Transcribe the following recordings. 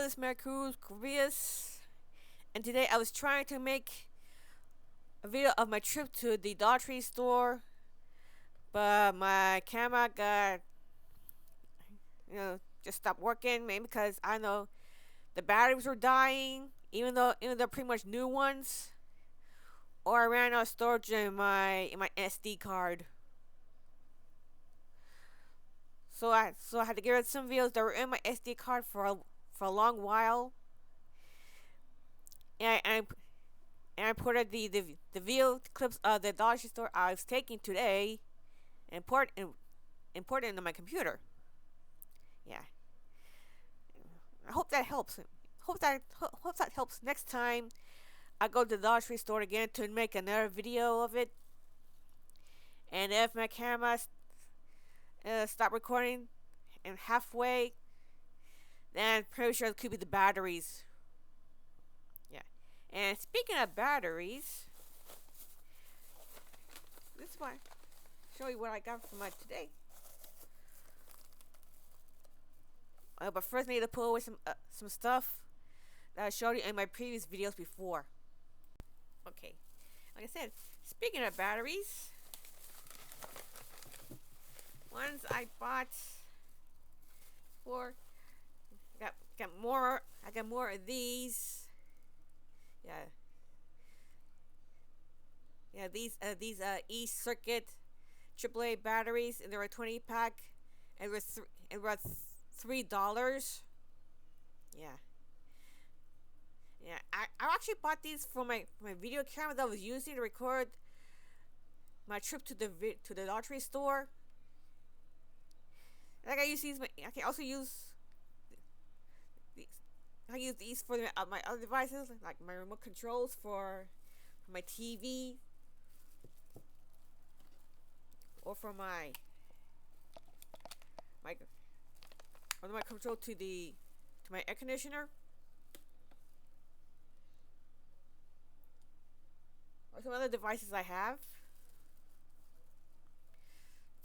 Hello, this is Maricruz Correas, and today I was trying to make a video of my trip to the Dollar Tree store, but my camera got, just stopped working, maybe because I know the batteries were dying, even though they're pretty much new ones, or I ran out of storage in my SD card. So I had to get rid of some videos that were in my SD card for a long while, and I put the video clips of the Dollar Tree store I was taking today and import it into my computer. Yeah, I hope that helps. Hope that helps next time I go to the Dollar Tree store again to make another video of it. And if my camera stop recording and halfway, then I'm pretty sure it could be the batteries. Yeah. And speaking of batteries, this is why show you what I got from my today. But first, I need to put away some stuff that I showed you in my previous videos before. Okay, like I said, speaking of batteries, ones I bought for got more. I got more of these. Yeah, yeah. These E Circuit AAA batteries, and they were a 20 pack, and it was $3. Yeah. Yeah, I actually bought these for my video camera that I was using to record my trip to the Dollar Tree store. Like I use these. I can also use these. I use these for my other devices, like my remote controls for my TV, or for my or my control to my air conditioner, or some other devices I have.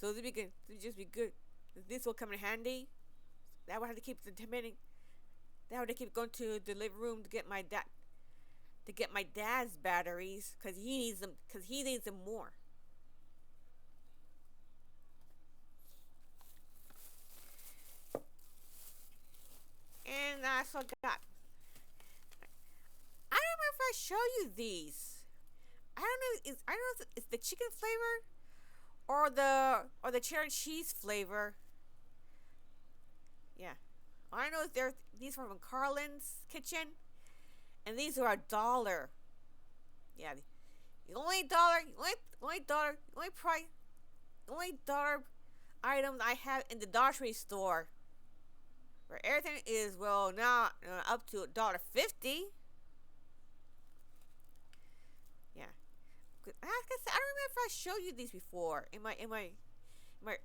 So this would be good. This would just be good. This will come in handy. That would have to keep intimidating. That would have to keep going to the living room to get my dad's batteries because he needs them more. And I also got. I don't know if I show you these. I don't know if it's the chicken flavor or the cheddar cheese flavor. Yeah. I know these are from Carlin's Kitchen, and these are $1. Yeah, the only dollar items I have in the Dollar Tree store, where everything is now up to $1.50. Yeah, like I said, I don't remember if I showed you these before in my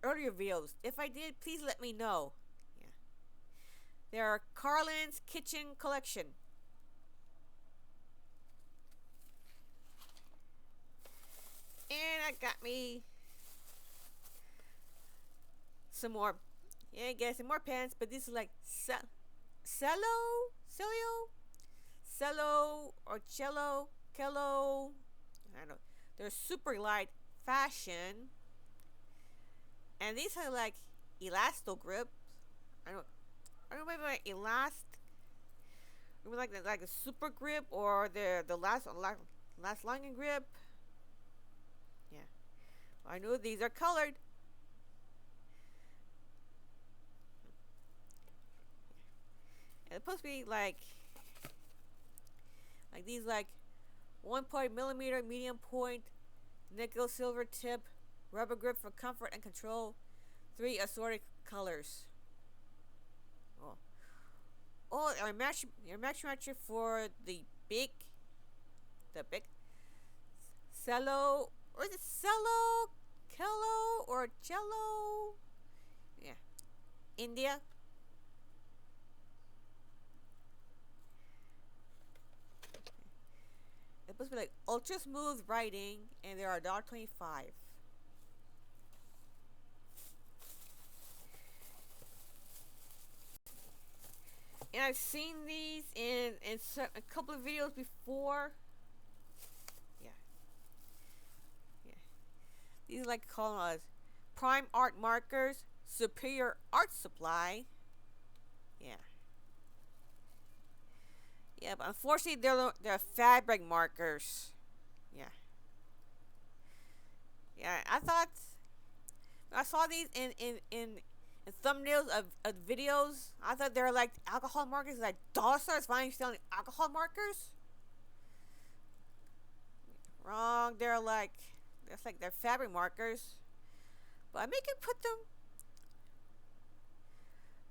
earlier videos. If I did, please let me know. Yeah, they are Carlin's Kitchen Collection. And I got me some more. Yeah, I guess some more pens, but this is like cello or cello. I don't know. They're super light fashion, and these are like elasto grip. I don't. I don't remember like a super grip or the last longing grip. Yeah, I know these are colored. And it's supposed to be like these 1 point millimeter medium point nickel silver tip rubber grip for comfort and control. 3 assorted colors. Oh, your matcher for the big cello, or is it cello, cello, or cello? Yeah, India. It's supposed to be like ultra smooth writing, and they are $1.25. And I've seen these in a couple of videos before. Yeah, yeah. These are like called Prime Art Markers, Superior Art Supply. Yeah, yeah. But unfortunately, they're fabric markers. Yeah, yeah. I saw these in thumbnails of videos. I thought they were like alcohol markers, like dollar stores finally selling alcohol markers. Wrong. That's like they're fabric markers. But maybe I can put them.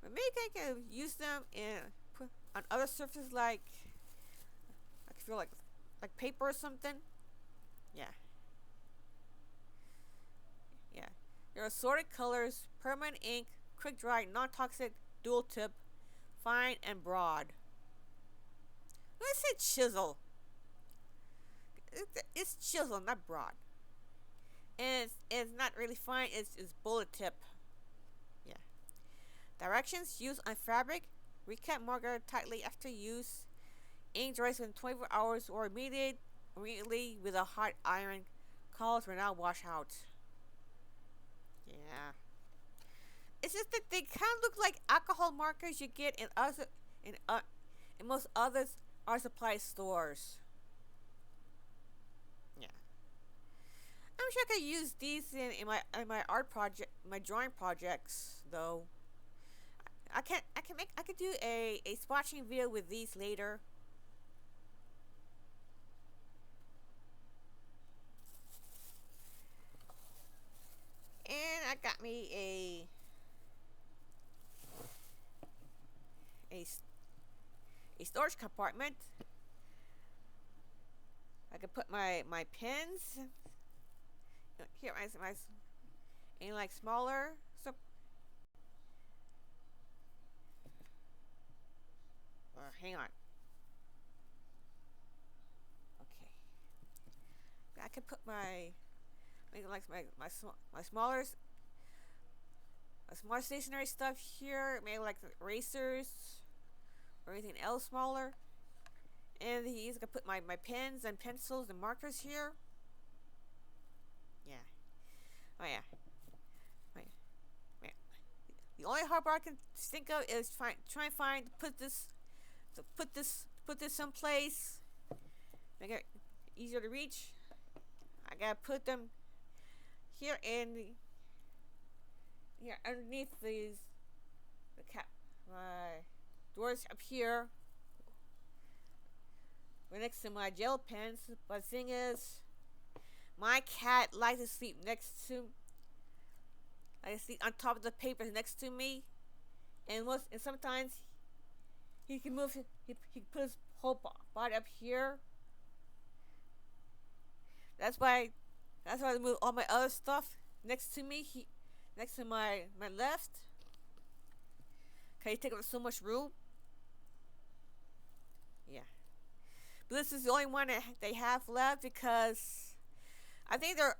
Maybe I can use them in put on other surfaces I feel like paper or something. Yeah, yeah. There are assorted colors, permanent ink, quick dry, non-toxic, dual tip, fine and broad. Let's say chisel. It's chisel, not broad. And it's not really fine. It's bullet tip. Yeah. Directions: use on fabric. Recap marker tightly after use. Ink dries within 24 hours or immediately with a hot iron. Colors will not wash out. Yeah. It's just that they kind of look like alcohol markers you get in in most other art supply stores. Yeah. I'm sure I could use these in my art project, my drawing projects though. I could do a swatching video with these later. And I got me a a storage compartment. I could put my pens here. My and like smaller. So hang on. Okay. I could put maybe like my smaller stationary stuff here. Maybe like the erasers or anything else smaller. And these I could put my pens and pencils and markers here. Yeah. Oh yeah. Wait. Wait. The only hard part I can think of is try and find put this someplace. Make it easier to reach. I gotta put them here here underneath the cap my doors up here. Right next to my gel pens. But the thing is, my cat likes to sleep next to I sleep on top of the papers next to me. And sometimes he can move he can put his whole body up here. That's why I move all my other stuff next to me. Next to my left. Cause he take up so much room. Yeah. But this is the only one that they have left because I think they're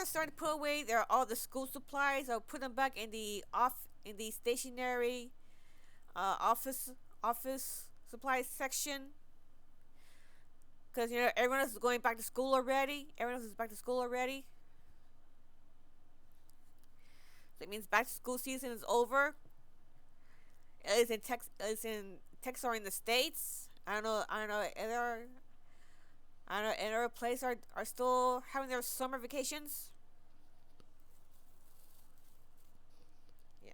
starting to put away all the school supplies. I'll put them back in the stationery office supplies section. Because everyone else is going back to school already. Everyone else is back to school already. So it means back to school season is over. At least in Texas or in the States. I don't know. I don't know. Other places are still having their summer vacations. Yeah.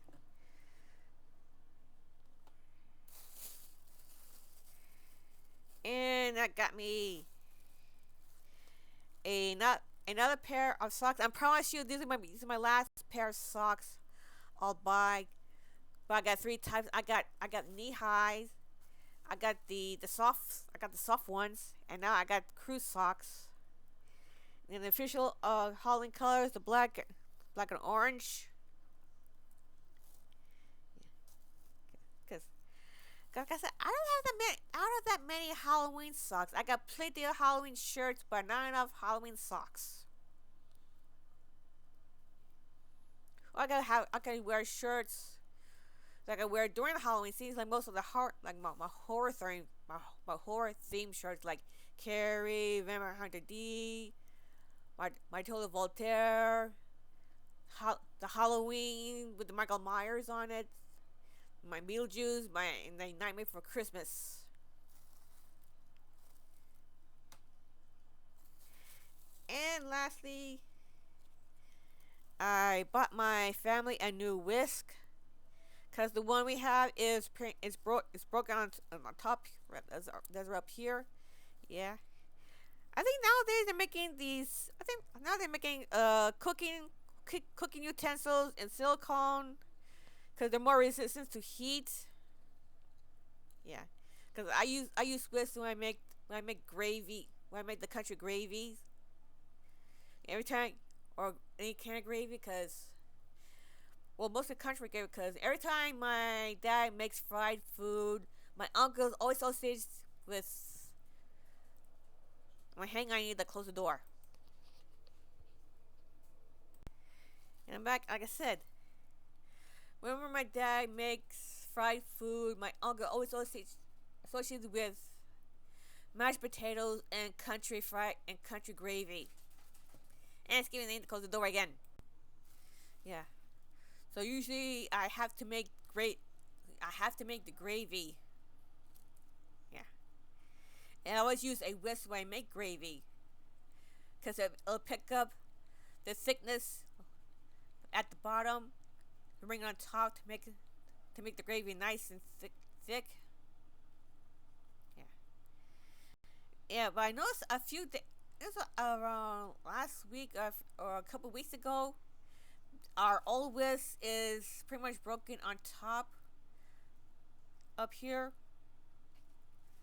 And that got me another pair of socks. I promise you, these are my last pair of socks I'll buy. But I got three types. I got knee highs. I got the soft ones, and now I got cruise socks. And the official Halloween colors, the black and orange. Cause, like I said, I don't have that many Halloween socks. I got plenty of Halloween shirts, but not enough Halloween socks. I gotta wear shirts like I wear during the Halloween season. Like most of the horror, like my horror theme shirts, like Carrie, Vampire Hunter D, my Total Voltaire, the Halloween with the Michael Myers on it, my Beetlejuice, my and the Nightmare for Christmas. And lastly, I bought my family a new whisk because the one we have is broken on top. That's up here. Yeah, I think nowadays they're making these. I think now they're making cooking utensils in silicone because they're more resistant to heat. Yeah, because I use whisk when I make gravy when I make the country gravies every time or any kind of gravy because well, mostly country gravy because every time my dad makes fried food, my uncle's always associates with. Hang on, I need to close the door. And I'm back. Like I said, whenever my dad makes fried food, my uncle always associates with mashed potatoes and country gravy. And it's giving me to close the door again. Yeah. So usually I have to make the gravy. Yeah. And I always use a whisk when I make gravy. Because it'll pick up the thickness at the bottom, and bring it on top to make the gravy nice and thick. Yeah. Yeah, but I noticed a few things. It was around last week or a couple weeks ago. Our old whisk is pretty much broken on top up here.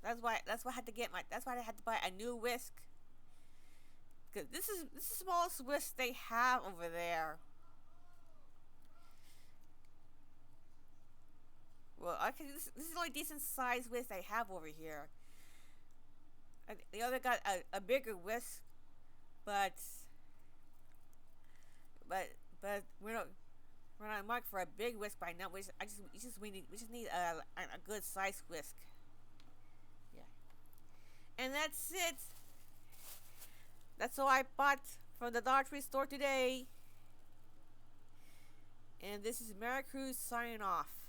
That's why I had to get my. That's why I had to buy a new whisk. Cause this is the smallest whisk they have over there. Well, okay, this is the only decent sized whisk they have over here. The other got a bigger whisk, but but we're not marked for a big whisk by now. We just need a good sized whisk. Yeah, and that's it. That's all I bought from the Dollar Tree store today. And this is Mary Cruz signing off.